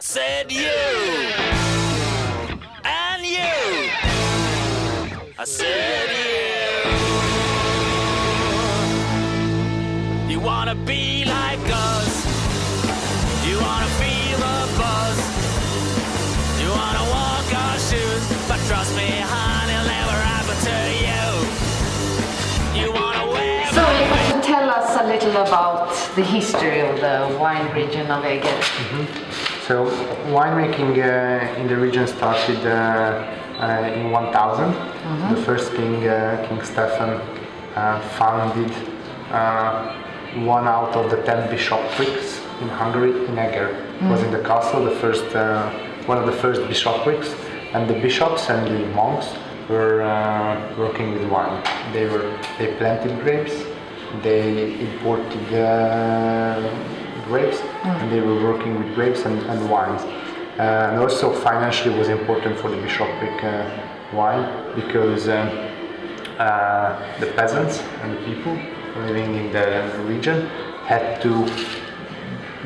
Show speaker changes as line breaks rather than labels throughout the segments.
said you and you. I said you wanna be like us. You wanna feel the buzz. You wanna walk our shoes. But trust me, honey, it'll never happen to you. You wanna wear.
So you want to tell us a little about the history of the wine region of Eger.
So winemaking in the region started in 1000. The first king, King Stefan, founded one out of the 10 bishoprics in Hungary, in Eger. It was in the castle, one of the first bishoprics, and the bishops and the monks were working with wine. They planted grapes, they imported grapes, and they were working with grapes and wines. And also financially was important for the bishopric wine, because the peasants and the people living in the region had to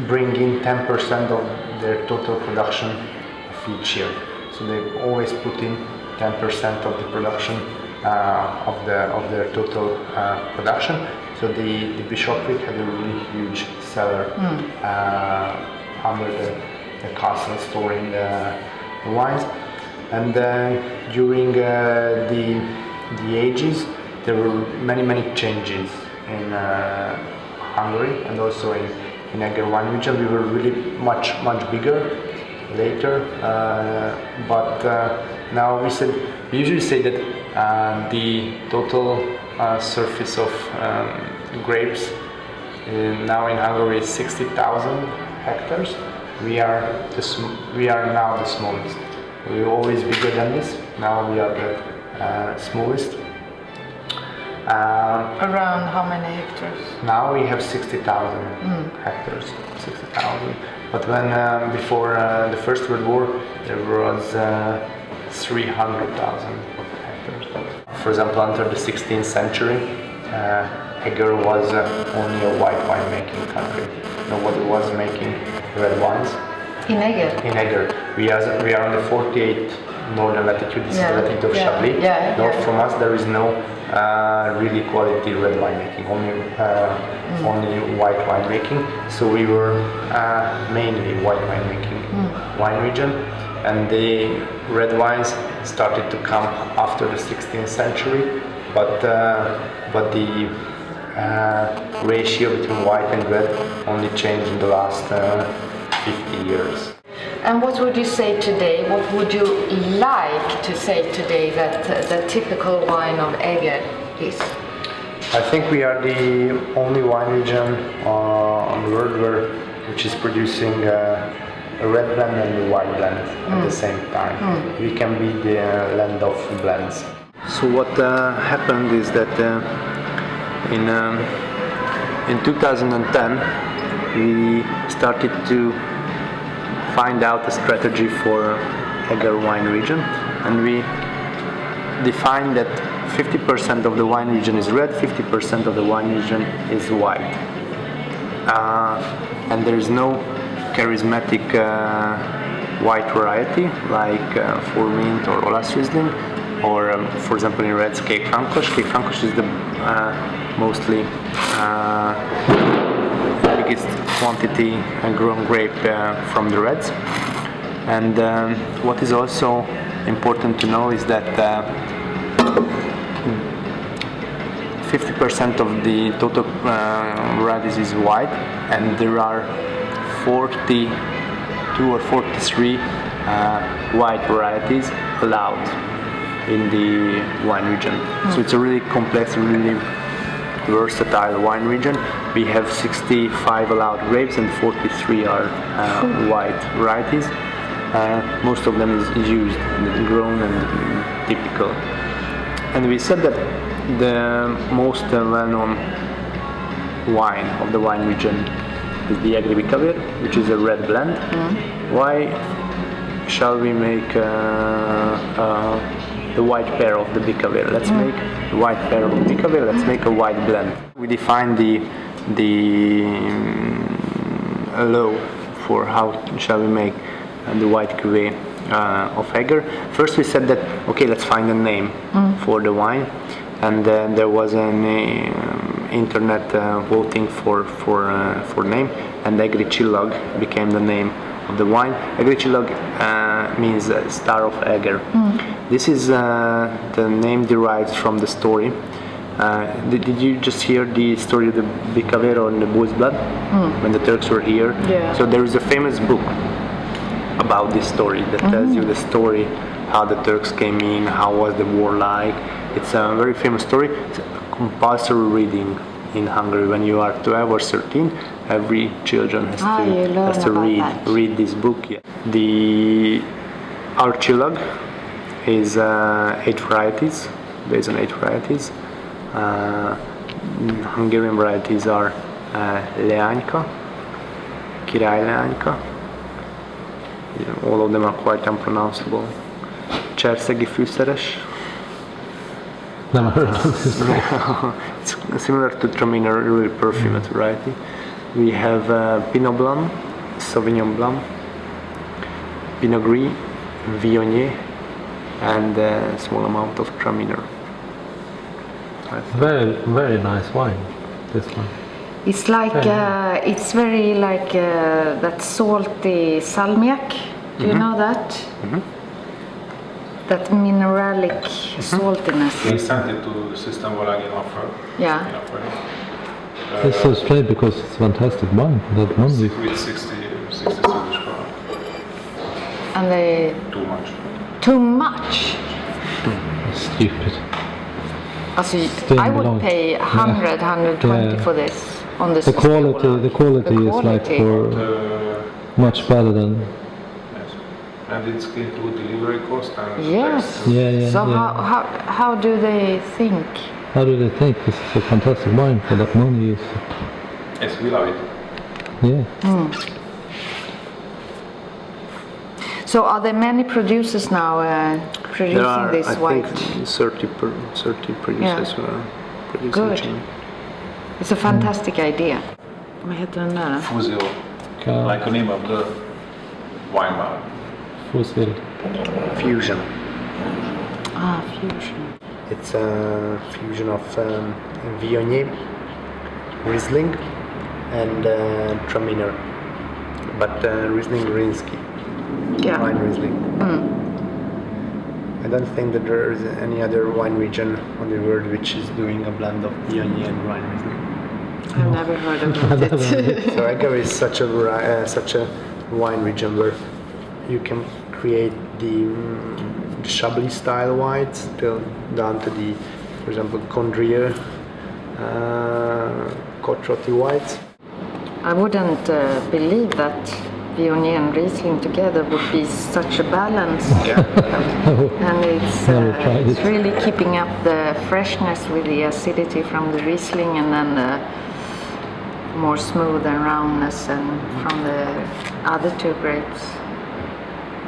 bring in 10% of their total production of each year. So they always put in 10% of the production of their total production. So the bishopric had a really huge cellar under the castle, storing the wines. And during the ages, there were many changes in Hungary and also in Eger wine region. We were really much bigger later, but now we usually say that the total surface of grapes now in Hungary is 60,000 hectares. We are now the smallest. We were always bigger than this. Now we are the smallest.
Around how many hectares?
Now we have 60,000 hectares. 60,000. But when before the First World War, there was 300,000 hectares. For example, until the 16th century, Eger was only a white wine making country. Nobody was making red wines.
In Eger?
In Eger. We are on the 48th northern latitude. This is the latitude of Chablis. North from us, there is no really quality red wine making, only white wine making. So we were mainly white wine making wine region, and the red wines started to come after the 16th century, but the ratio between white and red only changed in the last 50 years.
And what would you say today? What would you like to say today that the typical wine of Eger is?
I think we are the only wine region on the world which is producing a red blend and a white blend at the same time. We can be the land of blends. So what happened is that in 2010 we started to find out a strategy for Eger wine region, and we defined that 50% of the wine region is red, 50% of the wine region is white. And there is no charismatic white variety like Mint or Olas Riesling, or for example in reds, Cape Frankos. Cape Frankos is the mostly biggest quantity grown grape from the reds. And what is also important to know is that 50% of the total varieties is white, and there are 42 or 43 white varieties allowed in the wine region. So it's a really complex, really versatile wine region. We have 65 allowed grapes and 43 are white varieties. Most of them is used, grown and typical. And we said that the most well-known wine of the wine region is the Eger Vikavir, which is a red blend. Why shall we make the white pair of the Vikavir? Let's make the white pair of the Vikavir. Let's make a white blend. We define the law for how shall we make and the white cuvée of Eger. First we said that, okay, let's find a name for the wine, and then there was an internet voting for name, and Egri Csillag became the name of the wine. Egri Csillag means Star of Eger. This is the name derived from the story. Did you just hear the story of the Bicavero and the Bull's Blood when the Turks were here?
Yeah.
So there is a famous book about this story that tells you the story, how the Turks came in, how was the war like. It's a very famous story. It's a compulsory reading in Hungary when you are 12 or 13. Every children has to read this book. Yeah. Our Csillag is 8 varieties, based on 8 varieties. Hungarian varieties are Leányka, Király Leányka. All of them are quite unpronounceable. Cserszegi fűszeres.
Never heard of this.
It's similar to Traminer, really perfumed variety. We have Pinot Blanc, Sauvignon Blanc, Pinot Gris, Viognier, and a small amount of Traminer.
Very, very nice wine, this one.
It's like it's very like that salty salmiak. Do you know that? That mineralic saltiness.
We sent it to System in offer.
Yeah.
It's so strange because it's fantastic wine. That one
With 60 Swedish krona.
And they
Too much.
too much.
stupid.
Also,
Still
I would
belong.
pay 100, 120
Yeah.
for this on this.
The quality is like for much better than.
Yes. And it's include delivery cost and
Yes.
tax.
Yeah.
So how do they think?
How do they think this is a fantastic wine for that money?
Yes, we love it.
Yeah.
So are there many producers now producing
There are,
this
I
white?
think, 30 producers who are producing
Good.
Chimay.
It's a fantastic idea. Vad heter den där?
Fuzil, like the name of the wine bar.
Fossil.
Fusion.
Ah, fusion.
It's a fusion of Viognier, Riesling, and Traminer, but Riesling Rinsky,
Yeah.
wine Riesling. I don't think that there is any other wine region on the world which is doing a blend of Viognier and wine Riesling.
I've never heard about it.
So Eger is such a wine region where you can create the Chablis style whites down to the, for example, Condrieu, Côte-Rôtie whites.
I wouldn't believe that Viognier and Riesling together would be such a balance.
Yeah.
And
Never tried
it's
it.
really keeping up the freshness with the acidity from the Riesling, and then the more smooth and roundness and from the other two grapes.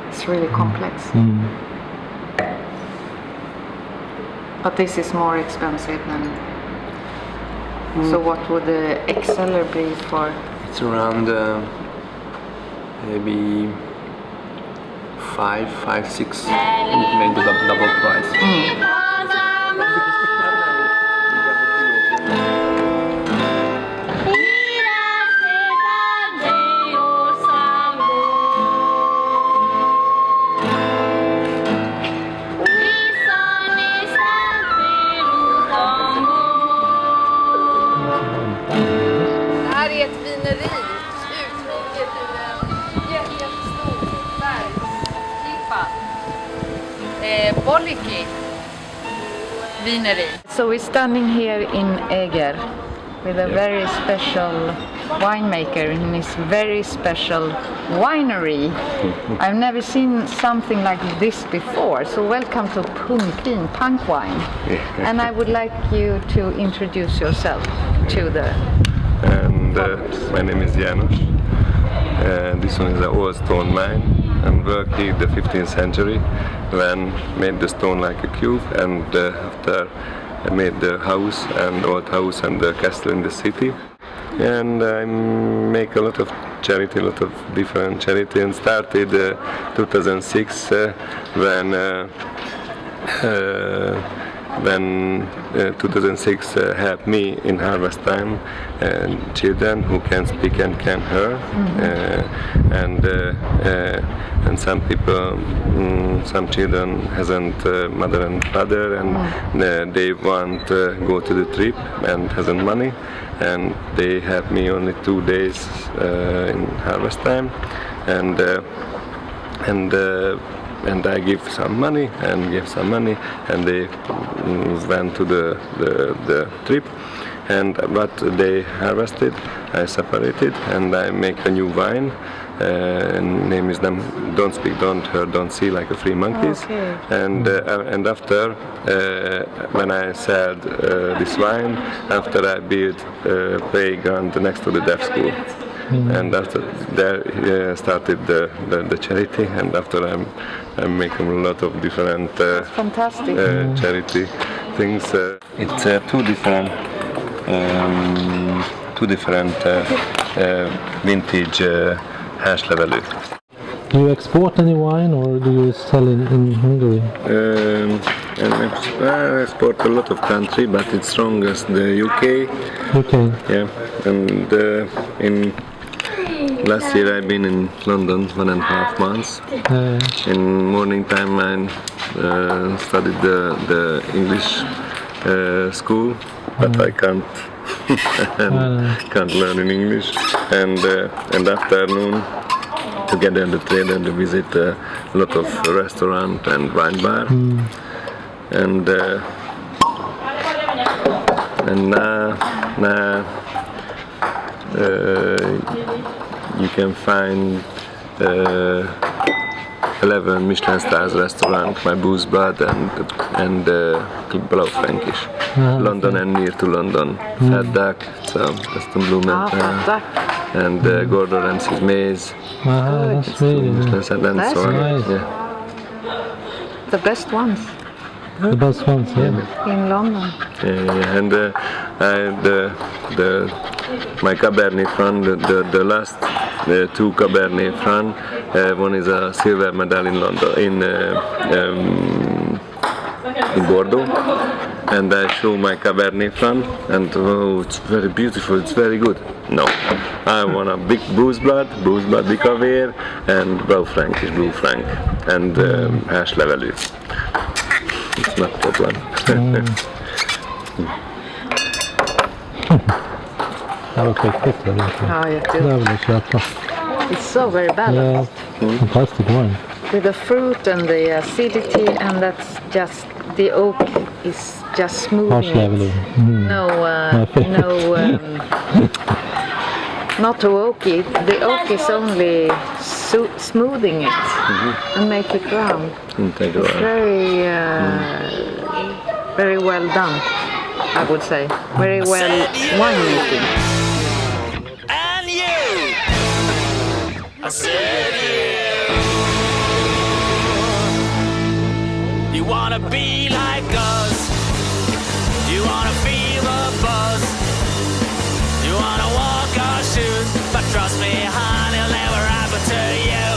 It's really complex. But this is more expensive than. So what would the XLer be for?
It's around maybe 5, 6, maybe double price.
Det här är ett vineri uthugget ur en jättestor bergsklippa. Boliki vineri.
So we're standing here in Eger with a very special winemaker in his very special winery. I've never seen something like this before. So welcome to Punkvin, Punk Wine. And I would like you to introduce yourself to the.
And my name is János. This one is an old stone mine and worked in the 15th century when made the stone like a cube, and after I made the house and old house and the castle in the city. And I make a lot of charity, a lot of different charity, and started 2006 when 2006 helped me in harvest time, children who can speak and can hear, and some people, some children hasn't mother and father, and they want go to the trip and hasn't money, and they help me only 2 days in harvest time, and I give some money and they went to the trip, and what they harvested I separated and I make a new wine, and name is them Don't Speak, Don't Hear, Don't See, like a Free Monkeys.
Okay.
And after when I sold this wine, after I built a playground next to the deaf school. And after there started the charity, and after I'm making a lot of different
Fantastic.
charity things. It's two different vintage házlevelű.
Do you export any wine or do you sell in Hungary?
And I export a lot of country, but it's strongest the UK.
Okay.
Yeah, and in last year I've been in London 1.5 months. In morning time I studied the English school, but I can't can't learn in English. And afternoon together the trade and visit a lot of restaurant and wine bar. And now you can find 11 Michelin stars restaurant, my Boosbad and Blaufränkisch. London and near to London. Fat Duck, so Aston Blumenthal, and Gordon Ramsay's Maze.
That's really nice.
And
That's
so on.
nice.
Yeah.
The best ones
The best ones, yeah.
in London.
And my Cabernet Franc, the last two Cabernet Franc, one is a silver medal in London, in Bordeaux, and I show my Cabernet Franc, and oh, it's very beautiful, it's very good. No, I want a big Boosbad, Bikavér, and Blaufränkisch, Blue Frank, and házlevelű. It's not problem.
Jag har skickat det.
Ja,
Det vill jag köpa.
It's so very
Ja,
balanced.
fantastic wine.
With the fruit and the acidity, and that's just the oak is just smoothing
Házlevelű.
it. Not too oaky. The oak is only smoothing it and make it round. It's very well done, I would say. Very well winemaking.
And you, I said you wanna be like us, you wanna feel the buzz, you wanna walk our shoes, but trust me, honey, it'll never happen to you.